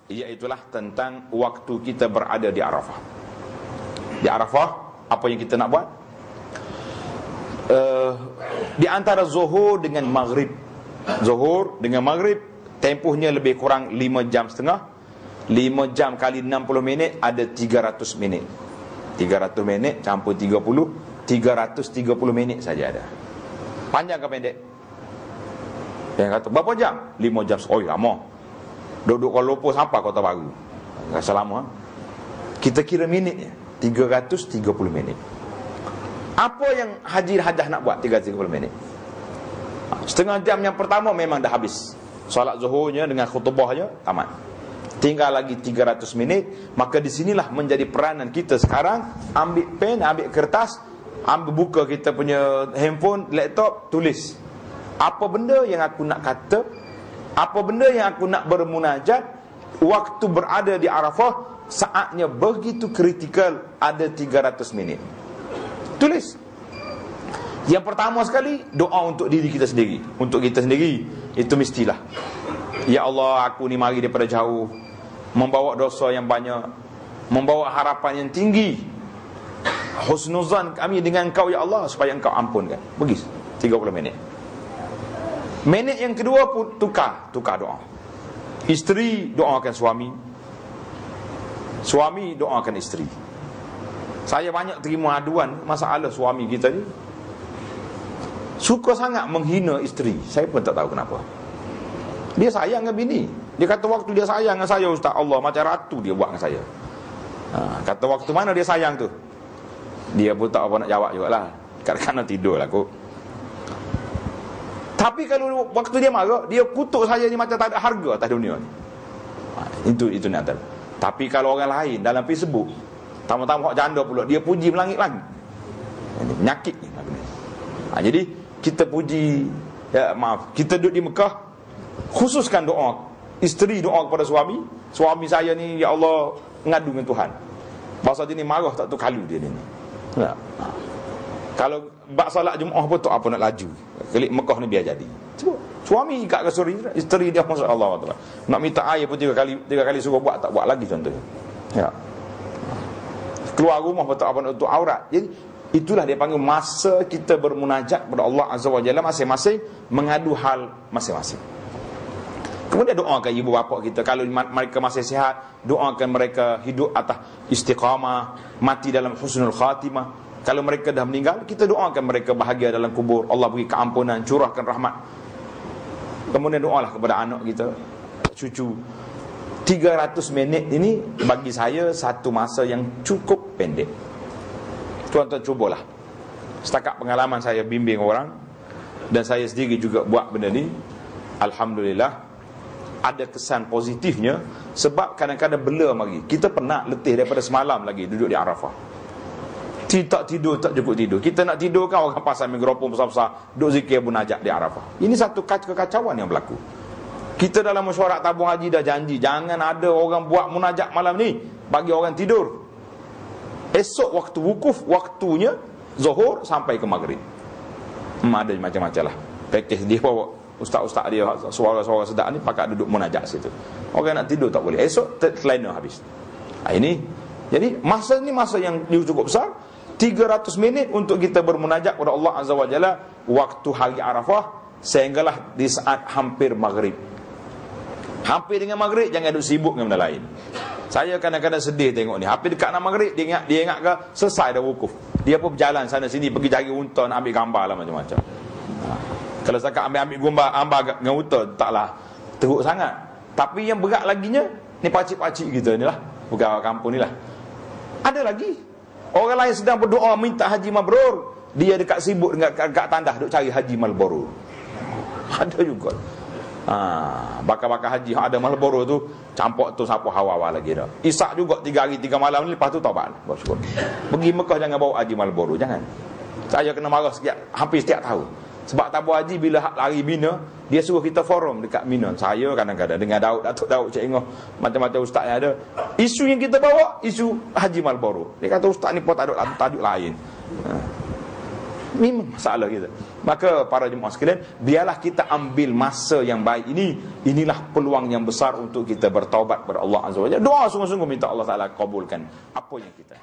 Iaitulah tentang waktu kita berada di Arafah. Di Arafah, apa yang kita nak buat? Di antara Zuhur dengan Maghrib. Zuhur dengan Maghrib, tempohnya lebih kurang 5 jam setengah. 5 jam kali 60 minit ada 300 minit. 300 minit campur 30, 330 minit saja ada. Panjang ke pendek? Yang kata berapa jam? 5 jam. Oh lama. Duduk Kuala Lumpur sampai Kota Baru. Rasa lama. Kita kira minitnya 330 minit. Apa yang Haji Hajjah nak buat 330 minit? Setengah jam yang pertama memang dah habis. Solat zuhurnya dengan khutbahnya tamat. Tinggal lagi 300 minit. Maka di sinilah menjadi peranan kita sekarang. Ambil pen, ambil kertas, ambil buka kita punya handphone, laptop, tulis apa benda yang aku nak kata, apa benda yang aku nak bermunajat. Waktu berada di Arafah, saatnya begitu kritikal, ada 300 minit. Tulis. Yang pertama sekali, doa untuk diri kita sendiri. Untuk kita sendiri, itu mestilah. Ya Allah, aku ni mari daripada jauh, membawa dosa yang banyak, membawa harapan yang tinggi. Husnuzan kami dengan Engkau ya Allah, supaya Engkau ampunkan. Begis 30 minit. Minit yang kedua pun tukar doa. Isteri doakan suami, suami doakan isteri. Saya banyak terima aduan masalah suami kita ni suka sangat menghina isteri. Saya pun tak tahu kenapa. Dia sayang dengan bini. Dia kata waktu dia sayang dengan saya, Ustaz, Allah macam ratu dia buat dengan saya. Kata waktu mana dia sayang tu? Dia pun tak apa nak jawab jugalah. Kadang-kadang tidur lah kot. Tapi kalau waktu dia marah, dia kutuk saya ni macam tak ada harga atas dunia ni. Itu nak tahu. Tapi kalau orang lain dalam Facebook, tamu-tamu hak janda pula, dia puji melangit lagi. Ini penyakit ni. Jadi kita puji, kita duduk di Mekah, khususkan doa. Isteri doa kepada suami. Suami saya ni, ya Allah, ngadu dengan Tuhan. Bahasa dia ni marah tak tu kalu dia ni. Kalau bak salat Jumaat pun tak apa nak laju. Kelik Mekah ni biar jadi. Cuba. Suami ikat ke isteri dia, masya-Allah. Nak minta air pun tiga kali suruh buat, tak buat lagi contohnya. Ya. Keluar rumah pun tak apa nak tutup aurat. Jadi itulah dia panggil masa kita bermunajat kepada Allah Azza wa Jalla, masing-masing mengadu hal masing-masing. Kemudian doakan ibu bapa kita, kalau mereka masih sihat, doakan mereka hidup atas istiqamah, mati dalam husnul khatimah. Kalau mereka dah meninggal, kita doakan mereka bahagia dalam kubur. Allah beri keampunan, curahkan rahmat. Kemudian doalah kepada anak kita, cucu. 300 minit ini bagi saya satu masa yang cukup pendek. Tuan-tuan cubalah. Setakat pengalaman saya bimbing orang, dan saya sendiri juga buat benda ni, alhamdulillah ada kesan positifnya. Sebab kadang-kadang bela mari. Kita pernah letih daripada semalam lagi duduk di Arafah. Tak tidur, tak cukup tidur. Kita nak tidur kan orang pasang mikrofon besar-besar, duk zikir munajat di Arafah. Ini satu kekacauan yang berlaku. Kita dalam mesyuarat tabung haji dah janji, jangan ada orang buat munajat malam ni bagi orang tidur. Esok waktu wukuf, waktunya Zuhur sampai ke Maghrib. Ada macam-macam lah pakej dia bawa. Ustaz-ustaz dia suara-suara sedap ni pakat duduk munajat situ. Orang nak tidur tak boleh. Esok terlena habis. Ini jadi masa ni masa yang cukup besar. 300 minit untuk kita bermunajat kepada Allah Azza wa Jalla waktu hari Arafah, sehinggalah di saat hampir Maghrib. Hampir dengan Maghrib, jangan duduk sibuk dengan benda lain. Saya kadang-kadang sedih tengok ni. Hampir dekat nak Maghrib, dia ingat ke selesai dah wukuf. Dia pun berjalan sana sini, pergi cari unta, nak ambil gambar lah macam-macam. Kalau saya ambil gambar dengan unta, taklah teruk sangat. Tapi yang berat laginya, ni pakcik-pakcik kita ni lah, pegawai kampung ni lah. Ada lagi orang lain sedang berdoa minta haji mabrur, dia dekat sibuk dengan kat tandah duk cari haji Marlboro. Ada juga. Bakar-bakar haji ada Marlboro tu, campur tu siapa hawa-hawa lagi dah. Isak juga 3 hari 3 malam ni, lepas tu taubat. Bersyukur. Pergi Mekah jangan bawa haji Marlboro, jangan. Saya kena marah hampir setiap tahun. Sebab tabung haji bila lari Mina, dia suruh kita forum dekat Mina. Saya kadang-kadang dengan Datuk Cik Ingoh, macam-macam ustaz yang ada, isu yang kita bawa isu haji Marlboro. Dia kata ustaz ni pun tajuk lain. Memang masalah kita. Maka para jemaah sekalian, biarlah kita ambil masa yang baik ini. Inilah peluang yang besar untuk kita bertaubat kepada Allah Azza wa Jalla. Doa sungguh-sungguh minta Allah Ta'ala kabulkan apa yang kita